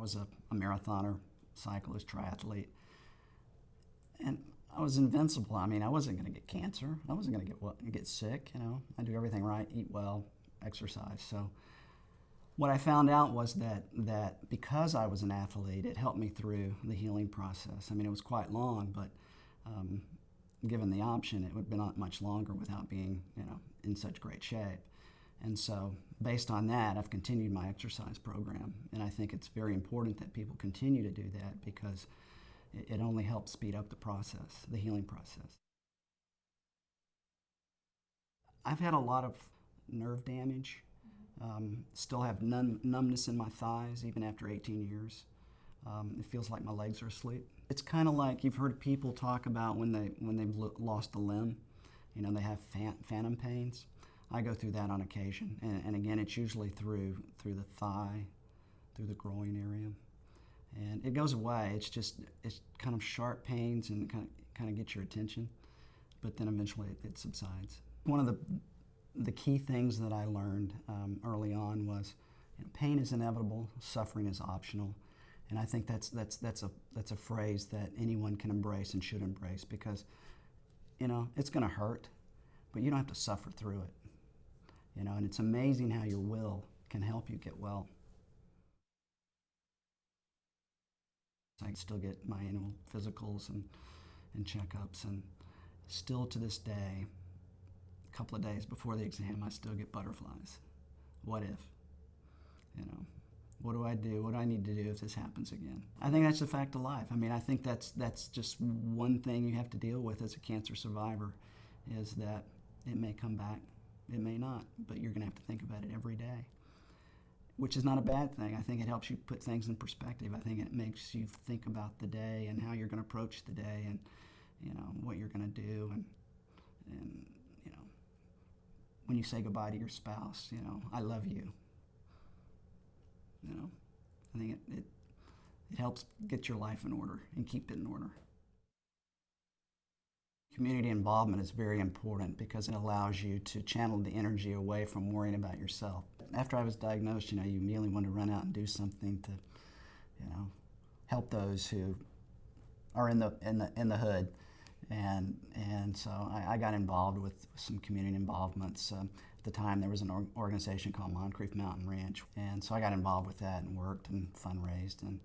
was a marathoner, cyclist, triathlete, and I was invincible. I mean, I wasn't going to get cancer. I wasn't going to get sick. You know, I do everything right, eat well, exercise. So what I found out was that because I was an athlete, it helped me through the healing process. I mean, it was quite long, but given the option, it would have been not much longer without being, you know, in such great shape. And so based on that, I've continued my exercise program. And I think it's very important that people continue to do that because it only helps speed up the process, the healing process. I've had a lot of nerve damage. Still have numbness in my thighs even after 18 years. It feels like my legs are asleep. It's kind of like you've heard people talk about when they've lost a limb. You know, they have phantom pains. I go through that on occasion, and again, it's usually through the thigh, through the groin area, and it goes away. It's kind of sharp pains and kind of get your attention, but then eventually it subsides. One of the key things that I learned early on was, you know, pain is inevitable, suffering is optional. And I think that's a phrase that anyone can embrace and should embrace because, you know, it's going to hurt, but you don't have to suffer through it. You know, and it's amazing how your will can help you get well. I still get my annual physicals and checkups, and still to this day, a couple of days before the exam, I still get butterflies. What if? You know, what do I do? What do I need to do if this happens again? I think that's a fact of life. I mean, I think that's just one thing you have to deal with as a cancer survivor, is that it may come back, it may not, but you're gonna have to think about it every day, which is not a bad thing. I think it helps you put things in perspective. I think it makes you think about the day and how you're gonna approach the day and, you know, what you're gonna do and you know, when you say goodbye to your spouse, you know, I love you. You know, I think it helps get your life in order and keep it in order. Community involvement is very important because it allows you to channel the energy away from worrying about yourself. After I was diagnosed, you know, you immediately want to run out and do something to, you know, help those who are in the hood. And so I got involved with some community involvements. At the time, there was an organization called Moncrief Mountain Ranch, and so I got involved with that and worked and fundraised and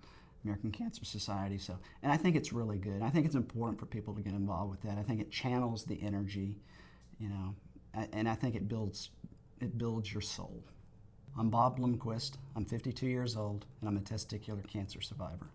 American Cancer Society. So, and I think it's really good. I think it's important for people to get involved with that. I think it channels the energy, you know, and I think it builds your soul. I'm Bob Blomquist. I'm 52 years old, and I'm a testicular cancer survivor.